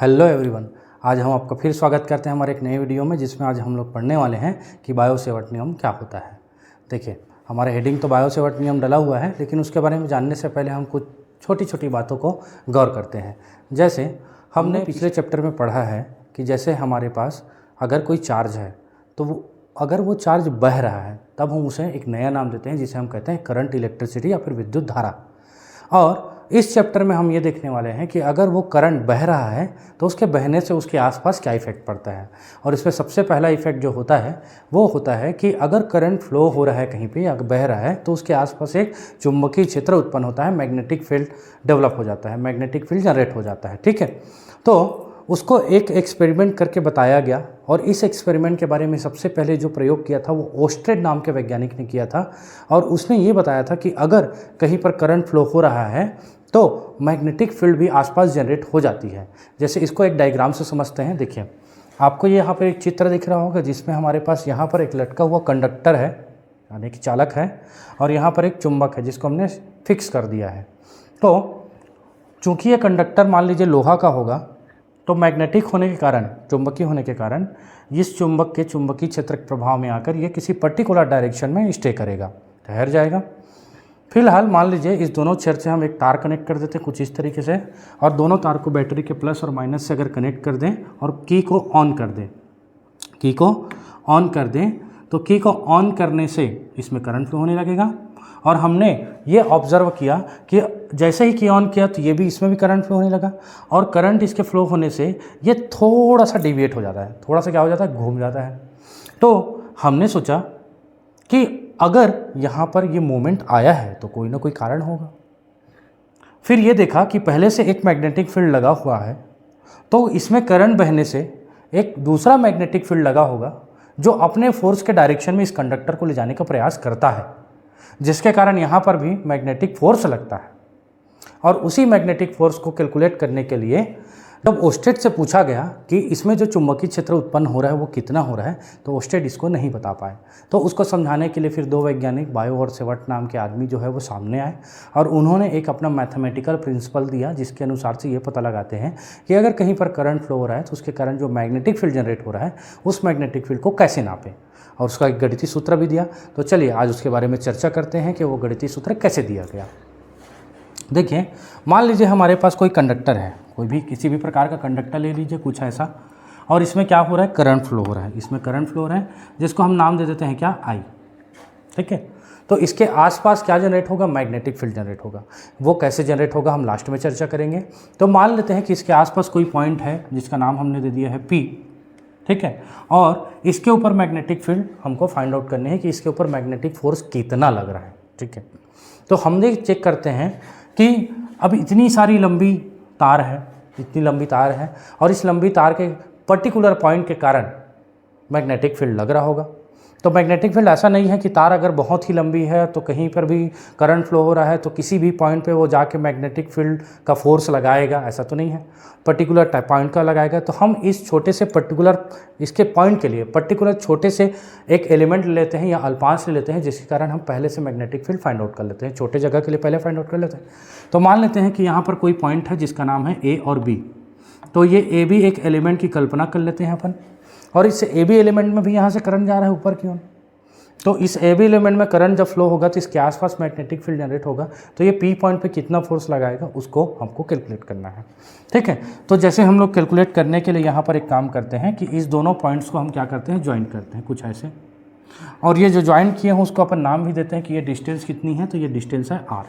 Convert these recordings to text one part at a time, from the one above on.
Hello everyone, आज हम आपका फिर स्वागत करते हैं हमारे एक नए वीडियो में, जिसमें आज हम लोग पढ़ने वाले हैं कि बायो सेवर्ट नियम क्या होता है। देखिए, हमारे हेडिंग तो बायो सेवर्ट नियम डला हुआ है, लेकिन उसके बारे में जानने से पहले हम कुछ छोटी छोटी बातों को गौर करते हैं। जैसे हमने पिछले चैप्टर में पढ़ा है कि जैसे हमारे पास अगर कोई चार्ज है तो अगर वो चार्ज बह रहा है तब हम उसे एक नया नाम देते हैं, जिसे हम कहते हैं करंट, इलेक्ट्रिसिटी या फिर विद्युत धारा। और इस चैप्टर में हम ये देखने वाले हैं कि अगर वो करंट बह रहा है तो उसके बहने से उसके आसपास क्या इफेक्ट पड़ता है। और इसमें सबसे पहला इफेक्ट जो होता है वो होता है कि अगर करंट फ्लो हो रहा है कहीं पे या बह रहा है तो उसके आसपास एक चुंबकीय क्षेत्र उत्पन्न होता है, मैग्नेटिक फील्ड डेवलप हो जाता है, मैग्नेटिक फील्ड जनरेट हो जाता है। ठीक है, तो उसको एक एक्सपेरिमेंट करके बताया गया। और इस एक्सपेरिमेंट के बारे में सबसे पहले जो प्रयोग किया था वो ओस्टेड नाम के वैज्ञानिक ने किया था। और उसने ये बताया था कि अगर कहीं पर करंट फ्लो हो रहा है तो मैग्नेटिक फील्ड भी आसपास जनरेट हो जाती है। जैसे इसको एक डायग्राम से समझते हैं। देखिए, आपको ये यहाँ पर एक चित्र दिख रहा होगा जिसमें हमारे पास यहाँ पर एक लटका हुआ कंडक्टर है, यानी कि चालक है, और यहाँ पर एक चुंबक है जिसको हमने फिक्स कर दिया है। तो चूँकि ये कंडक्टर मान लीजिए लोहा का होगा तो मैग्नेटिक होने के कारण, चुंबकीय होने के कारण, इस चुंबक के चुंबकीय क्षेत्र के प्रभाव में आकर ये किसी पर्टिकुलर डायरेक्शन में स्टे करेगा, ठहर जाएगा। फिलहाल मान लीजिए इस दोनों क्षेत्र से हम एक तार कनेक्ट कर देते हैं कुछ इस तरीके से, और दोनों तार को बैटरी के प्लस और माइनस से अगर कनेक्ट कर दें और की को ऑन कर दें, तो की को ऑन करने से इसमें करंट फ्लो होने लगेगा। और हमने ये ऑब्जर्व किया कि जैसे ही की ऑन किया तो ये भी, इसमें भी करंट फ्लो होने लगा। और करंट इसके फ्लो होने से ये थोड़ा सा डिविएट हो जाता है, थोड़ा सा क्या हो जाता है, घूम जाता है। तो हमने सोचा कि अगर यहाँ पर ये मोमेंट आया है तो कोई ना कोई कारण होगा। फिर ये देखा कि पहले से एक मैग्नेटिक फील्ड लगा हुआ है तो इसमें करंट बहने से एक दूसरा मैग्नेटिक फील्ड लगा होगा जो अपने फोर्स के डायरेक्शन में इस कंडक्टर को ले जाने का प्रयास करता है, जिसके कारण यहाँ पर भी मैग्नेटिक फोर्स लगता है। और उसी मैग्नेटिक फोर्स को कैलकुलेट करने के लिए जब ओस्टेड से पूछा गया कि इसमें जो चुंबकीय क्षेत्र उत्पन्न हो रहा है वो कितना हो रहा है, तो ओस्टेड इसको नहीं बता पाए। तो उसको समझाने के लिए फिर दो वैज्ञानिक, बायो और सेवर्ट नाम के आदमी जो है वो सामने आए, और उन्होंने एक अपना मैथमेटिकल प्रिंसिपल दिया, जिसके अनुसार से ये पता लगाते हैं कि अगर कहीं पर करंट फ्लो हो रहा है तो उसके कारण जो मैग्नेटिक फील्ड जनरेट हो रहा है उस मैग्नेटिक फील्ड को कैसे नापें, और उसका एक गणितीय सूत्र भी दिया। तो चलिए आज उसके बारे में चर्चा करते हैं कि वो गणितीय सूत्र कैसे दिया गया। देखिए, मान लीजिए हमारे पास कोई कंडक्टर है, कोई भी किसी भी प्रकार का कंडक्टर ले लीजिए कुछ ऐसा, और इसमें क्या हो रहा है, करंट फ्लो हो रहा है। इसमें करंट फ्लो हो रहा है जिसको हम नाम दे देते हैं क्या, आई। ठीक है, तो इसके आसपास क्या जनरेट होगा, मैग्नेटिक फील्ड जनरेट होगा। वो कैसे जनरेट होगा हम लास्ट में चर्चा करेंगे। तो मान लेते हैं कि इसके आसपास कोई पॉइंट है जिसका नाम हमने दे दिया है पी। ठीक है, और इसके ऊपर मैग्नेटिक फील्ड हमको फाइंड आउट करनी है कि इसके ऊपर मैग्नेटिक फोर्स कितना लग रहा है। ठीक है, तो हम चेक करते हैं कि अब इतनी सारी लंबी तार है, इतनी लंबी तार है, और इस लंबी तार के पर्टिकुलर पॉइंट के कारण मैग्नेटिक फील्ड लग रहा होगा। तो मैग्नेटिक फील्ड ऐसा नहीं है कि तार अगर बहुत ही लंबी है तो कहीं पर भी करंट फ्लो हो रहा है तो किसी भी पॉइंट पे वो जाके मैग्नेटिक फील्ड का फोर्स लगाएगा, ऐसा तो नहीं है, पर्टिकुलर टाइप पॉइंट का लगाएगा। तो हम इस छोटे से पर्टिकुलर इसके पॉइंट के लिए पर्टिकुलर छोटे से एक एलिमेंट ले लेते हैं या अल्पांश ले लेते हैं, जिसके कारण हम पहले से मैग्नेटिक फील्ड फाइंड आउट कर लेते हैं, छोटे जगह के लिए पहले फाइंड आउट कर लेते हैं। तो मान लेते हैं कि यहाँ पर कोई पॉइंट है जिसका नाम है ए और बी। तो ये ए बी एक एलिमेंट की कल्पना कर लेते हैं अपन, और इस ए बी एलिमेंट में भी यहाँ से करंट जा रहा है ऊपर की ओर। तो इस ए बी एलिमेंट में करंट जब फ्लो होगा तो इसके आसपास मैग्नेटिक फील्ड जनरेट होगा। तो ये पी पॉइंट पे कितना फोर्स लगाएगा उसको हमको कैलकुलेट करना है। ठीक है, तो जैसे हम लोग कैलकुलेट करने के लिए यहाँ पर एक काम करते हैं कि इस दोनों पॉइंट्स को हम क्या करते हैं, ज्वाइन करते हैं कुछ ऐसे। और ये जो ज्वाइन किए हैं उसको अपन नाम भी देते हैं कि ये डिस्टेंस कितनी है, तो ये डिस्टेंस है आर।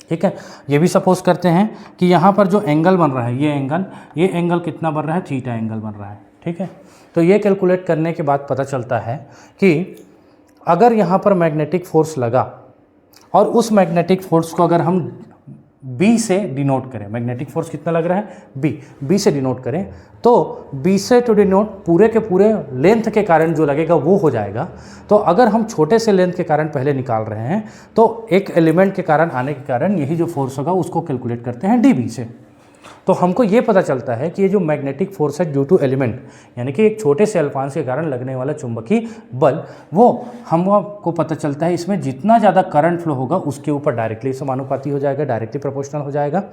ठीक है, ये भी सपोज करते हैं कि यहाँ पर जो एंगल बन रहा है, ये एंगल कितना बन रहा है, थीटा एंगल बन रहा है। ठीक है, तो ये कैलकुलेट करने के बाद पता चलता है कि अगर यहाँ पर मैग्नेटिक फोर्स लगा और उस मैग्नेटिक फोर्स को अगर हम B से डिनोट करें, मैग्नेटिक फोर्स कितना लग रहा है, B से डिनोट करें, तो B से टू डिनोट पूरे के पूरे लेंथ के कारण जो लगेगा वो हो जाएगा। तो अगर हम छोटे से लेंथ के कारण पहले निकाल रहे हैं तो एक एलिमेंट के कारण आने के कारण यही जो फोर्स होगा उसको कैलकुलेट करते हैं dB से। तो हमको ये पता चलता है कि ये जो मैग्नेटिक फोर्स है ड्यू टू एलिमेंट, यानी कि एक छोटे से अल्पांश के कारण लगने वाला चुंबकीय बल, वो हमको पता चलता है इसमें जितना ज़्यादा करंट फ्लो होगा उसके ऊपर डायरेक्टली समानुपाती हो जाएगा, डायरेक्टली प्रोपोर्शनल हो जाएगा।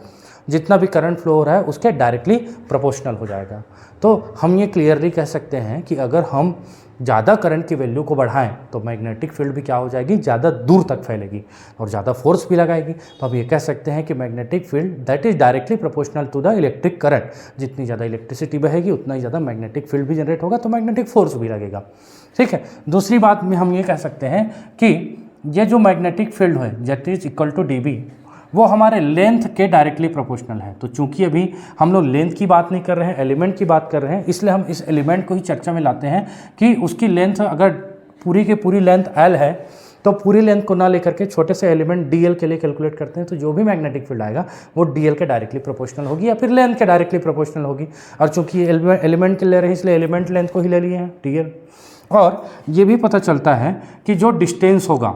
जितना भी करंट फ्लो हो रहा है उसके डायरेक्टली प्रोपोर्शनल हो जाएगा। तो हम ये क्लियरली कह सकते हैं कि अगर हम ज़्यादा करंट की वैल्यू को बढ़ाएं तो मैग्नेटिक फील्ड भी क्या हो जाएगी, ज़्यादा दूर तक फैलेगी और ज़्यादा फोर्स भी लगाएगी। तो अब ये कह सकते हैं कि magnetic field that is directly proportional to the electric current. जितनी ज़्यादा इलेक्ट्रिसिटी बहेगी उतना ही ज़्यादा मैग्नेटिक फील्ड भी जनरेट होगा, तो मैग्नेटिक फोर्स भी लगेगा। ठीक है। दूसरी बात में हम ये कह सकते हैं कि ये जो मैग्नेटिक फील्ड है that is equal to dB, वो हमारे लेंथ के डायरेक्टली प्रोपोर्शनल है। तो चूंकि अभी हम लोग लेंथ की बात नहीं कर रहे हैं, एलिमेंट की बात कर रहे हैं, इसलिए हम इस एलिमेंट को ही चर्चा में लाते हैं कि उसकी लेंथ अगर पूरी की पूरी लेंथ L है तो पूरी लेंथ को ना लेकर के छोटे से एलिमेंट dl के लिए कैलकुलेट करते हैं, तो जो भी मैग्नेटिक फील्ड आएगा वो dl के डायरेक्टली प्रोपोर्शनल होगी या फिर लेंथ के डायरेक्टली प्रोपोर्शनल होगी। और चूंकि एलिमेंट के ले रहे हैं इसलिए एलिमेंट लेंथ को ही ले लिए हैं dl। और ये भी पता चलता है कि जो डिस्टेंस होगा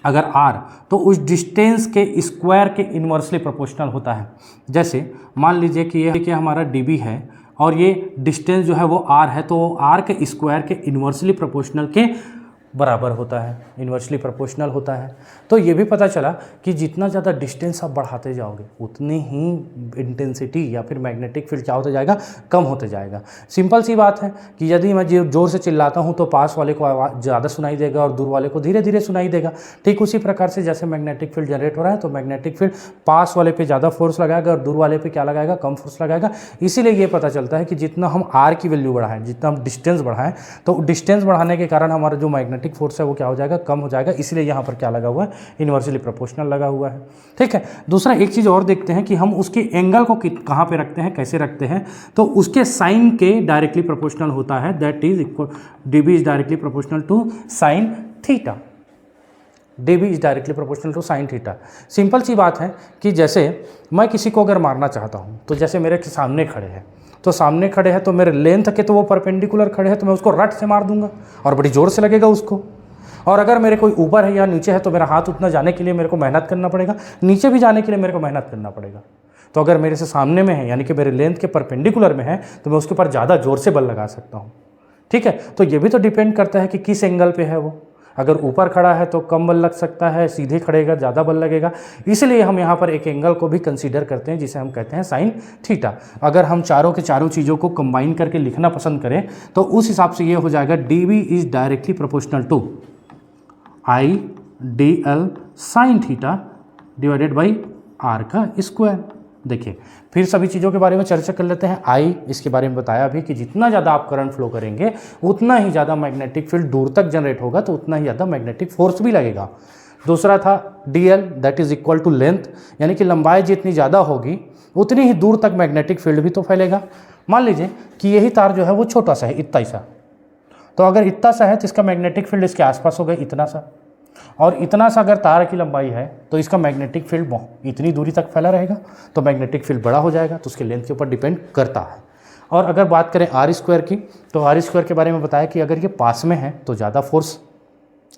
अगर r, तो उस डिस्टेंस के स्क्वायर के इन्वर्सली प्रोपोर्शनल होता है। जैसे मान लीजिए कि ये कि हमारा dB है और ये डिस्टेंस जो है वो r है, तो वो r के स्क्वायर के इन्वर्सली प्रोपोर्शनल के बराबर होता है, इन्वर्सली प्रोपोर्शनल होता है। तो ये भी पता चला कि जितना ज़्यादा डिस्टेंस आप बढ़ाते जाओगे उतनी ही इंटेंसिटी या फिर मैग्नेटिक फील्ड क्या होता जाएगा, कम होते जाएगा। सिंपल सी बात है कि यदि मैं जोर से चिल्लाता हूँ तो पास वाले को आवाज़ ज़्यादा सुनाई देगा और दूर वाले को धीरे धीरे सुनाई देगा। ठीक उसी प्रकार से जैसे मैग्नेटिक फील्ड जनरेट हो रहा है तो मैग्नेटिक फील्ड पास वाले पे ज़्यादा फोर्स लगाएगा और दूर वाले पे क्या लगाएगा, कम फोर्स लगाएगा। इसीलिए ये पता चलता है कि जितना हम r की वैल्यू बढ़ाएं, जितना हम डिस्टेंस बढ़ाएं, तो डिस्टेंस बढ़ाने के कारण हमारा जो मैग्नेटिक फोर्स है वो क्या हो जाएगा, कम हो जाएगा। इसलिए यहाँ पर क्या लगा हुआ है, इन्वर्सली प्रोपोर्शनल लगा हुआ है। ठीक है। दूसरा एक चीज़ और देखते हैं कि हम उसके एंगल को कहाँ पे रखते हैं, कैसे रखते हैं। तो उसके साइन के डायरेक्टली प्रोपोर्शनल होता है, that is equal dB is directly proportional to sine theta. dB is directly proportional to sine theta. Simple सी बात है कि जैसे मैं किसी को अगर मारना चाहता हूँ तो जैसे मेरे सामने खड़े हैं, तो सामने खड़े हैं तो मेरे लेंथ के तो वो परपेंडिकुलर खड़े हैं, तो मैं उसको रट से मार दूंगा और बड़ी जोर से लगेगा उसको। और अगर मेरे कोई ऊपर है या नीचे है तो मेरा हाथ उतना जाने के लिए मेरे को मेहनत करना पड़ेगा, नीचे भी जाने के लिए मेरे को मेहनत करना पड़ेगा। तो अगर मेरे से सामने में है यानी कि मेरे लेंथ के परपेंडिकुलर में है तो मैं उसके ऊपर ज़्यादा जोर से बल लगा सकता हूँ। ठीक है। तो ये भी तो डिपेंड करता है कि किस एंगल पे है वो। अगर ऊपर खड़ा है तो कम बल लग सकता है, सीधे खड़ेगा ज़्यादा बल लगेगा। इसलिए हम यहाँ पर एक एंगल को भी कंसीडर करते हैं जिसे हम कहते हैं साइन थीटा। अगर हम चारों के चारों चीज़ों को कंबाइन करके लिखना पसंद करें तो उस हिसाब से ये हो जाएगा dB is directly proportional to IDL sine theta divided by r का स्क्वायर। देखिए फिर सभी चीज़ों के बारे में चर्चा कर लेते हैं। I इसके बारे में बताया भी कि जितना ज़्यादा आप करंट फ्लो करेंगे उतना ही ज़्यादा मैग्नेटिक फील्ड दूर तक जनरेट होगा, तो उतना ही ज़्यादा मैग्नेटिक फोर्स भी लगेगा। दूसरा था DL that is equal to length, यानी कि लंबाई जितनी ज़्यादा होगी उतनी ही दूर तक मैग्नेटिक फील्ड भी तो फैलेगा। मान लीजिए कि यही तार जो है वो छोटा सा है, इतना ही सा, तो अगर इतना सा है तो इसका मैग्नेटिक फील्ड इसके आसपास हो गया इतना सा, और इतना सा अगर तार की लंबाई है तो इसका मैग्नेटिक फील्ड इतनी दूरी तक फैला रहेगा, तो मैग्नेटिक फील्ड बड़ा हो जाएगा, तो उसके लेंथ के ऊपर डिपेंड करता है। और अगर बात करें r स्क्वायर की, तो r स्क्वायर के बारे में बताया कि अगर ये पास में है तो ज़्यादा फोर्स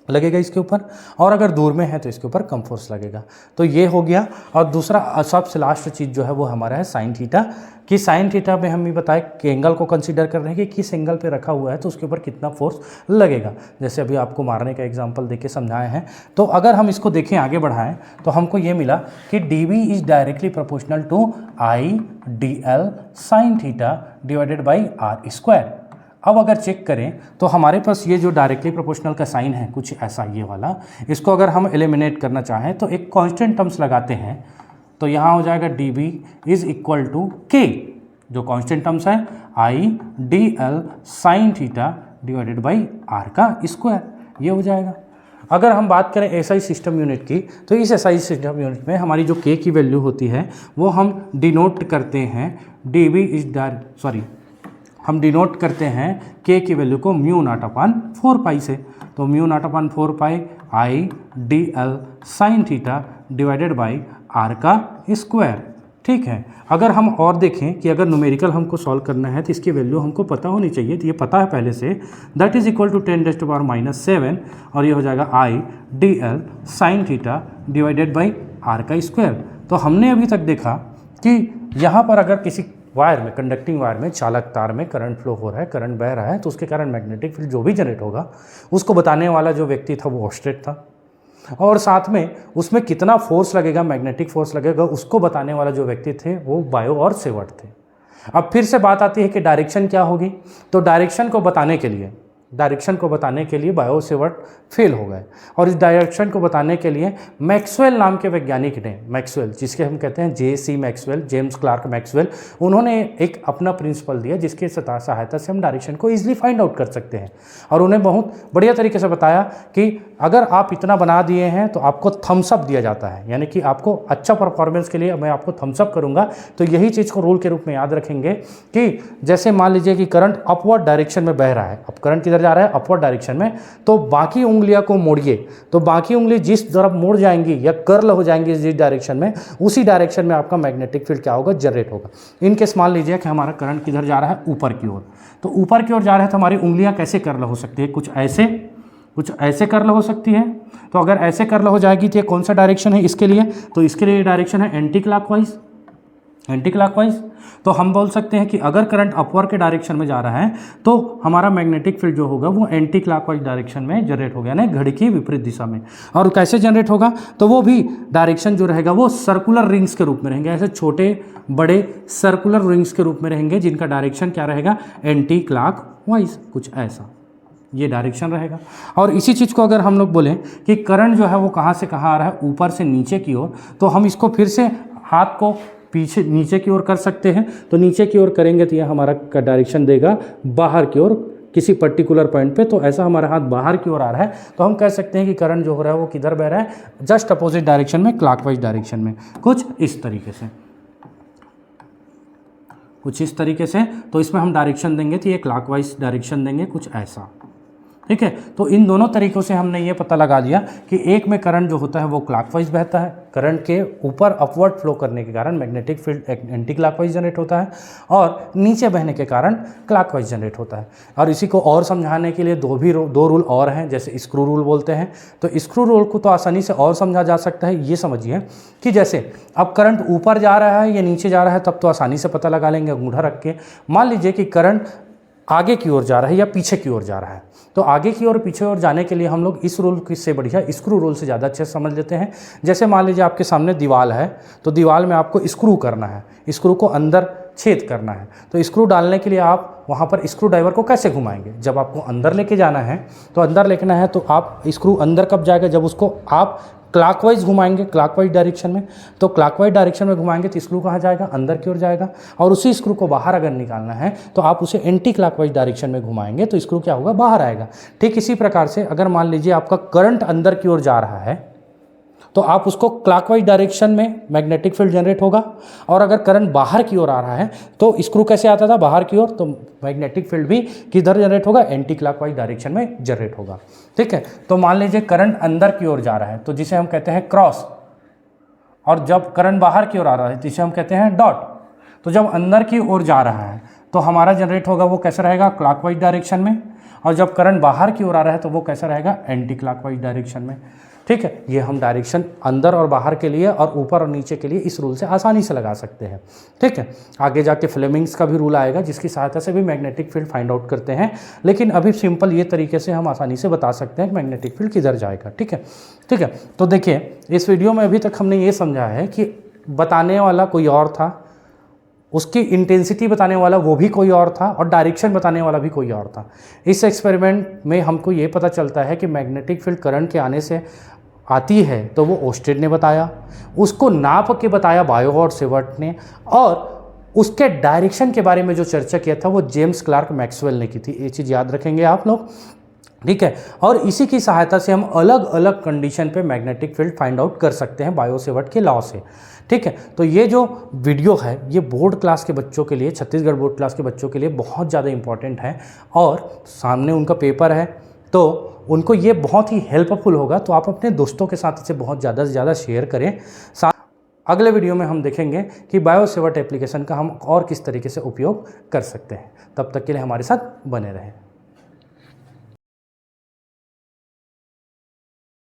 लगेगा इसके ऊपर, और अगर दूर में है तो इसके ऊपर कम फोर्स लगेगा। तो ये हो गया। और दूसरा सबसे लास्ट चीज़ जो है वो हमारा है साइन थीटा, कि साइन थीटा में हम ये बताएं कि एंगल को कंसीडर कर रहे हैं कि किस एंगल पे रखा हुआ है तो उसके ऊपर कितना फोर्स लगेगा। जैसे अभी आपको मारने का एग्जांपल देके समझाए हैं, तो अगर हम इसको देखें आगे बढ़ाएं तो हमको ये मिला कि dB is directly proportional to IDL sine theta divided by r square. अब अगर चेक करें तो हमारे पास ये जो डायरेक्टली प्रोपोर्शनल का साइन है कुछ ऐसा ये वाला, इसको अगर हम एलिमिनेट करना चाहें तो एक कांस्टेंट टर्म्स लगाते हैं, तो यहाँ हो जाएगा dB is equal to k, जो कांस्टेंट टर्म्स है IDL sine theta divided by r का स्क्वायर, ये हो जाएगा। अगर हम बात करें SI सिस्टम यूनिट की, तो इस SI सिस्टम यूनिट में हमारी जो k की वैल्यू होती है वो हम डिनोट करते हैं dB इज हम डिनोट करते हैं k की वैल्यू को म्यू नॉट अपान 4 पाई से, तो mu naught upon 4 pi IDL sine theta divided by r का स्क्वायर। ठीक है। अगर हम और देखें कि अगर न्यूमेरिकल हमको सॉल्व करना है तो इसकी वैल्यू हमको पता होनी चाहिए, तो ये पता है पहले से, दैट इज इक्वल टू 10⁻⁷, और ये हो जाएगा IDL sine theta divided by r का स्क्वायर। तो हमने अभी तक देखा कि यहाँ पर अगर किसी वायर में, कंडक्टिंग वायर में, चालक तार में करंट फ्लो हो रहा है, करंट बह रहा है, तो उसके कारण मैग्नेटिक फील्ड जो भी जनरेट होगा उसको बताने वाला जो व्यक्ति था वो ऑस्टेट था, और साथ में उसमें कितना फोर्स लगेगा, मैग्नेटिक फोर्स लगेगा, उसको बताने वाला जो व्यक्ति थे वो बायो और सेवर्ट थे। अब फिर से बात आती है कि डायरेक्शन क्या होगी, तो डायरेक्शन को बताने के लिए बायो सेवर्ट फेल हो गए, और इस डायरेक्शन को बताने के लिए मैक्सवेल नाम के वैज्ञानिक ने, मैक्सवेल जिसके हम कहते हैं J.C. Maxwell, James Clark Maxwell, उन्होंने एक अपना प्रिंसिपल दिया जिसके सहायता से हम डायरेक्शन को ईजिली फाइंड आउट कर सकते हैं। और उन्हें बहुत बढ़िया तरीके से बताया कि अगर आप इतना बना दिए हैं तो आपको थम्स अप दिया जाता है, यानी कि आपको अच्छा परफॉर्मेंस के लिए मैं आपको थम्स अप करूँगा। तो यही चीज़ को रूल के रूप में याद रखेंगे कि जैसे मान लीजिए कि करंट अपवर्ड डायरेक्शन में बह रहा है, अब करंट किधर जा रहा है, अपवर्ड डायरेक्शन में, तो बाकी उंगलियों को मोड़िए, तो बाकी उंगली जिस तरफ मुड़ जाएंगी या कर्ल हो जाएंगी जिस डायरेक्शन में, उसी डायरेक्शन में आपका मैग्नेटिक फील्ड क्या होगा, जनरेट होगा। इनकेस मान लीजिए कि हमारा करंट किधर जा रहा है, ऊपर की ओर, तो ऊपर की ओर जा रहा है तो हमारी उंगलियां कैसे कर्ल हो सकती है, कुछ ऐसे कर्ल हो सकती है। तो अगर ऐसे कर्ल हो जाएगी तो ये कौन सा डायरेक्शन है इसके लिए, तो इसके लिए डायरेक्शन है एंटी क्लॉकवाइज। तो हम बोल सकते हैं कि अगर करंट अपवर्ड के डायरेक्शन में जा रहा है तो हमारा मैग्नेटिक फील्ड जो होगा वो एंटी क्लॉकवाइज डायरेक्शन में जनरेट होगा, यानी घड़ी की विपरीत दिशा में। और कैसे जनरेट होगा, तो वो भी डायरेक्शन जो रहेगा वो सर्कुलर रिंग्स के रूप में रहेंगे, ऐसे छोटे बड़े सर्कुलर रिंग्स के रूप में रहेंगे जिनका डायरेक्शन क्या रहेगा, एंटी क्लॉकवाइज, कुछ ऐसा ये डायरेक्शन रहेगा। और इसी चीज़ को अगर हम लोग बोलें कि करंट जो है वो कहाँ से कहाँ आ रहा है, ऊपर से नीचे की ओर, तो हम इसको फिर से हाथ को पीछे नीचे की ओर कर सकते हैं। तो नीचे की ओर करेंगे तो यह हमारा डायरेक्शन देगा बाहर की ओर किसी पर्टिकुलर पॉइंट पे, तो ऐसा हमारा हाथ बाहर की ओर आ रहा है, तो हम कह सकते हैं कि करंट जो हो रहा है वो किधर बह रहा है, जस्ट अपोजिट डायरेक्शन में, क्लॉकवाइज डायरेक्शन में, कुछ इस तरीके से। तो इसमें हम डायरेक्शन देंगे तो ये क्लॉकवाइज डायरेक्शन देंगे, कुछ ऐसा, ठीक है। तो इन दोनों तरीक़ों से हमने ये पता लगा लिया कि एक में करंट जो होता है वो क्लॉकवाइज बहता है, करंट के ऊपर अपवर्ड फ्लो करने के कारण magnetic field anti clockwise generate होता है, और नीचे बहने के कारण क्लॉकवाइज जनरेट होता है। और इसी को और समझाने के लिए दो रूल और हैं, जैसे स्क्रू रूल बोलते हैं। तो स्क्रू रूल को तो आसानी से और समझा जा सकता है, ये समझिए कि जैसे अब करंट ऊपर जा रहा है या नीचे जा रहा है तब तो आसानी से पता लगा लेंगे अंगूठा रख के। मान लीजिए कि करंट आगे की ओर जा रहा है या पीछे की ओर जा रहा है, तो आगे की ओर पीछे ओर जाने के लिए हम लोग इस रूल से बढ़िया स्क्रू रूल से ज़्यादा अच्छे से समझ लेते हैं। जैसे मान लीजिए आपके सामने दीवार है, तो दीवार में आपको स्क्रू करना है, स्क्रू को अंदर छेद करना है, तो स्क्रू डालने के लिए आप वहाँ पर स्क्रू ड्राइवर को कैसे घुमाएंगे, जब आपको अंदर लेके जाना है तो अंदर लेना है, तो आप स्क्रू अंदर कब जाएगा, जब उसको आप क्लॉकवाइज घुमाएंगे, क्लॉकवाइज डायरेक्शन में। तो क्लॉकवाइज डायरेक्शन में घुमाएंगे तो स्क्रू कहाँ जाएगा, अंदर की ओर जाएगा। और उसी स्क्रू को बाहर अगर निकालना है तो आप उसे एंटी क्लॉकवाइज डायरेक्शन में घुमाएंगे तो स्क्रू क्या होगा, बाहर आएगा। ठीक इसी प्रकार से अगर मान लीजिए आपका करंट अंदर की ओर जा रहा है तो आप उसको क्लॉकवाइज डायरेक्शन में मैग्नेटिक फील्ड जनरेट होगा, और अगर करंट बाहर की ओर आ रहा है तो स्क्रू कैसे आता था, बाहर की ओर, तो मैग्नेटिक फील्ड भी किधर जनरेट होगा, एंटी क्लॉकवाइज डायरेक्शन में जनरेट होगा। ठीक है। तो मान लीजिए करंट अंदर की ओर जा रहा है तो जिसे हम कहते हैं क्रॉस, और जब करंट बाहर की ओर आ रहा है तो इसे हम कहते हैं डॉट। तो जब अंदर की ओर जा रहा है तो हमारा जनरेट होगा वो कैसा रहेगा, क्लॉकवाइज डायरेक्शन में, और जब करंट बाहर की ओर आ रहा है तो वो कैसा रहेगा, एंटी क्लॉकवाइज डायरेक्शन में। ठीक है। ये हम डायरेक्शन अंदर और बाहर के लिए और ऊपर और नीचे के लिए इस रूल से आसानी से लगा सकते हैं। ठीक है। आगे जाके फ्लेमिंग्स का भी रूल आएगा जिसकी सहायता से भी मैग्नेटिक फील्ड फाइंड आउट करते हैं, लेकिन अभी सिंपल ये तरीके से हम आसानी से बता सकते हैं कि मैग्नेटिक फील्ड किधर जाएगा। ठीक है। ठीक है। तो देखिए इस वीडियो में अभी तक हमने ये समझा है कि बताने वाला कोई और था, उसकी इंटेंसिटी बताने वाला वो भी कोई और था, और डायरेक्शन बताने वाला भी कोई और था। इस एक्सपेरिमेंट में हमको ये पता चलता है कि मैग्नेटिक फील्ड करंट के आने से आती है तो वो ओस्टेड ने बताया, उसको नाप के बताया बायो और सेवर्ट ने, और उसके डायरेक्शन के बारे में जो चर्चा किया था वो जेम्स क्लार्क मैक्सवेल ने की थी। ये चीज़ याद रखेंगे आप लोग। ठीक है। और इसी की सहायता से हम अलग अलग कंडीशन पे मैग्नेटिक फील्ड फाइंड आउट कर सकते हैं बायो सेवर्ट के लॉ से। ठीक है। तो ये जो वीडियो है ये बोर्ड क्लास के बच्चों के लिए, छत्तीसगढ़ बोर्ड क्लास के बच्चों के लिए बहुत ज़्यादा इंपॉर्टेंट है, और सामने उनका पेपर है तो उनको ये बहुत ही हेल्पफुल होगा। तो आप अपने दोस्तों के साथ इसे बहुत ज़्यादा से ज़्यादा शेयर करें। अगले वीडियो में हम देखेंगे कि बायो सेवर्ट एप्लीकेशन का हम और किस तरीके से उपयोग कर सकते हैं। तब तक के लिए हमारे साथ बने रहें।